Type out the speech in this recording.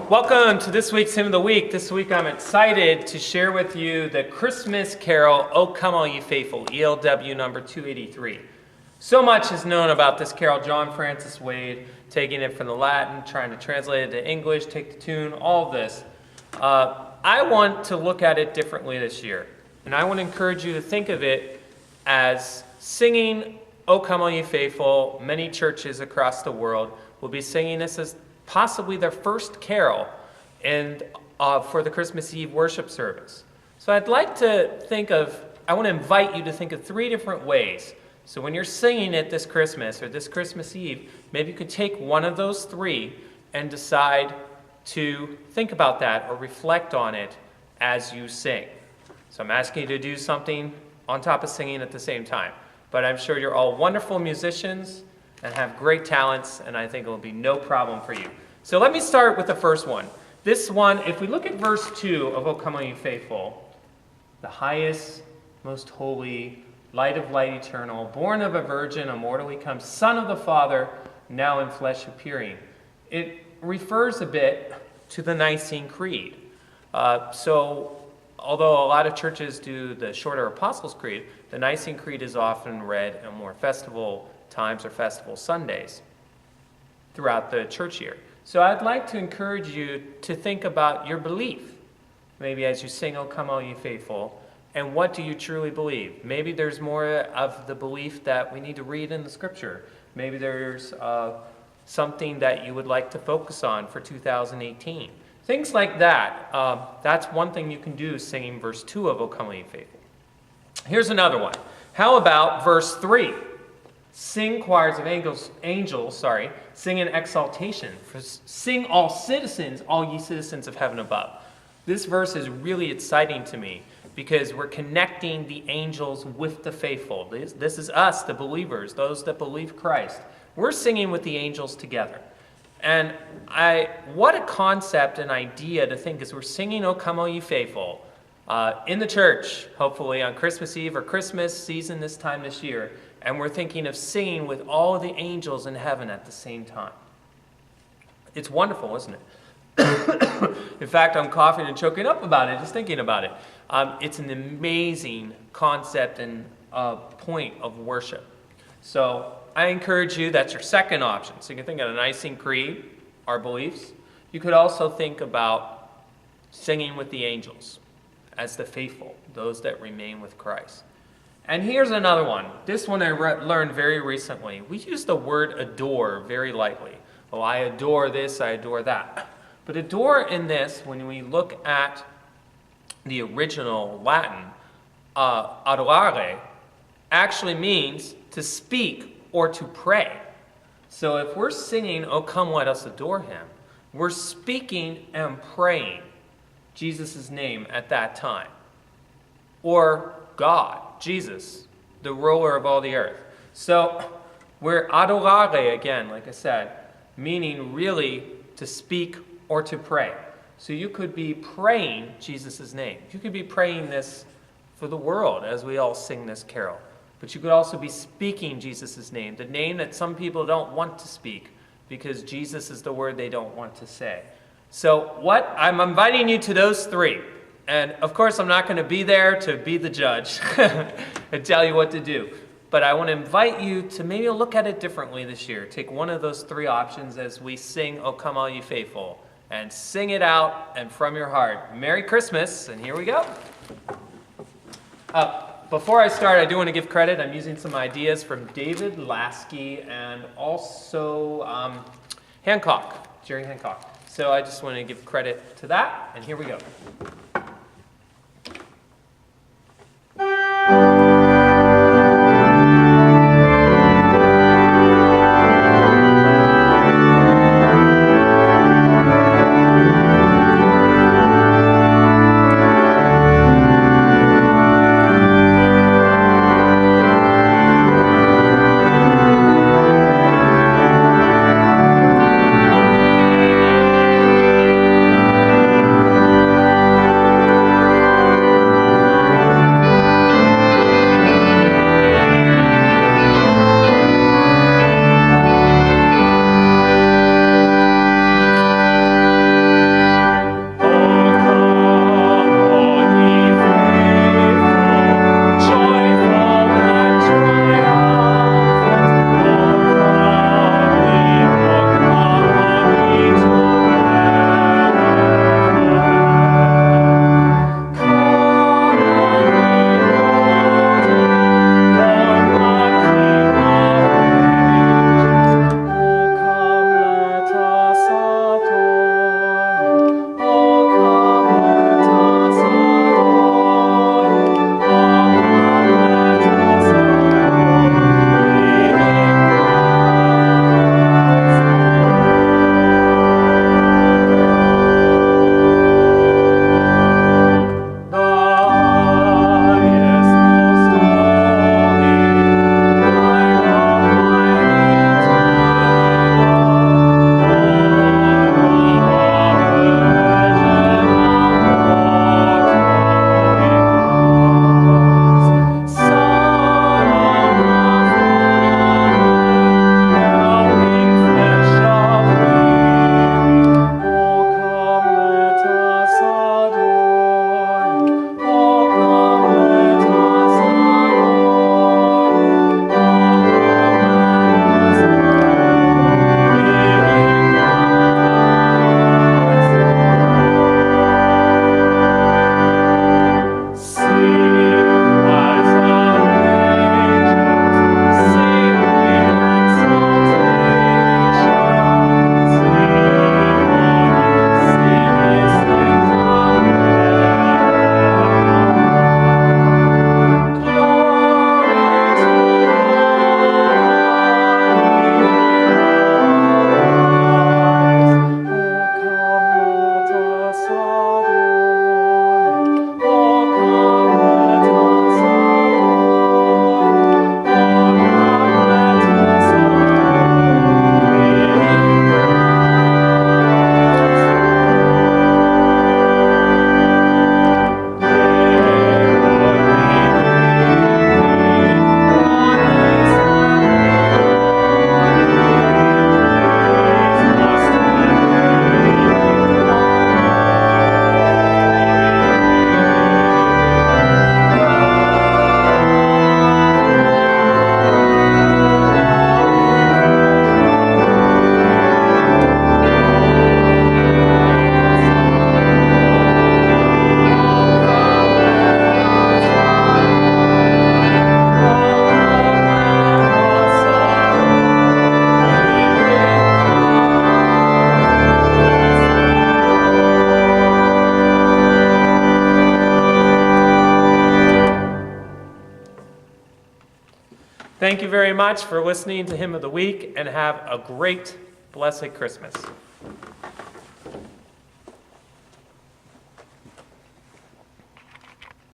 Welcome to this week's Hymn of the Week. This week I'm excited to share with you the Christmas carol, O Come All Ye Faithful, ELW number 283. So much is known about this carol. John Francis Wade, taking it from the Latin, trying to translate it to English, take the tune, all of this. I want to look at it differently this year. And I want to encourage you to think of it as singing O Come All Ye Faithful. Many churches across the world will be singing this as possibly their first carol and for the Christmas Eve worship service. So I want to invite you to think of three different ways. So when you're singing it this Christmas or this Christmas Eve, maybe you could take one of those three and decide to think about that or reflect on it as you sing. So I'm asking you to do something on top of singing at the same time. But I'm sure you're all wonderful musicians and have great talents, and I think it will be no problem for you. So let me start with the first one. This one, if we look at verse 2 of O Come All Ye Faithful, the highest, most holy, light of light eternal, born of a virgin, immortally comes, Son of the Father, now in flesh appearing. It refers a bit to the Nicene Creed. So although a lot of churches do the shorter Apostles' Creed, the Nicene Creed is often read on more festival times or festival Sundays throughout the church year. So I'd like to encourage you to think about your belief, maybe as you sing, O Come All Ye Faithful, and what do you truly believe? Maybe there's more of the belief that we need to read in the Scripture. Maybe there's something that you would like to focus on for 2018. Things like that. That's one thing you can do singing verse 2 of O Come All Ye Faithful. Here's another one. How about verse 3? Sing choirs of angels, sing in exaltation. Sing all citizens, all ye citizens of heaven above. This verse is really exciting to me because we're connecting the angels with the faithful. This is us, the believers, those that believe Christ. We're singing with the angels together. And what a concept and idea to think as we're singing O Come All Ye Faithful in the church, hopefully on Christmas Eve or Christmas season this time this year, and we're thinking of singing with all of the angels in heaven at the same time. It's wonderful, isn't it? In fact, I'm coughing and choking up about it, just thinking about it. It's an amazing concept and point of worship. So I encourage you, that's your second option. So you can think of the Nicene Creed, our beliefs. You could also think about singing with the angels as the faithful, those that remain with Christ. And here's another one. This one I learned very recently. We use the word adore very lightly. Oh, I adore this, I adore that. But adore in this, when we look at the original Latin, adorare, actually means to speak or to pray. So if we're singing, O come let us adore him, we're speaking and praying Jesus' name at that time. Or God, Jesus, the ruler of all the earth. So we're adorare again, like I said, meaning really to speak or to pray. So you could be praying Jesus' name. You could be praying this for the world as we all sing this carol. But you could also be speaking Jesus' name, the name that some people don't want to speak because Jesus is the word they don't want to say. So I'm inviting you to those three. And of course, I'm not going to be there to be the judge and tell you what to do. But I want to invite you to maybe look at it differently this year. Take one of those three options as we sing, O Come All Ye Faithful, and sing it out and from your heart. Merry Christmas, and here we go. Before I start, I do want to give credit. I'm using some ideas from David Lasky and also Jerry Hancock. So I just want to give credit to that, and here we go. Thank you very much for listening to Hymn of the Week, and have a great, blessed Christmas.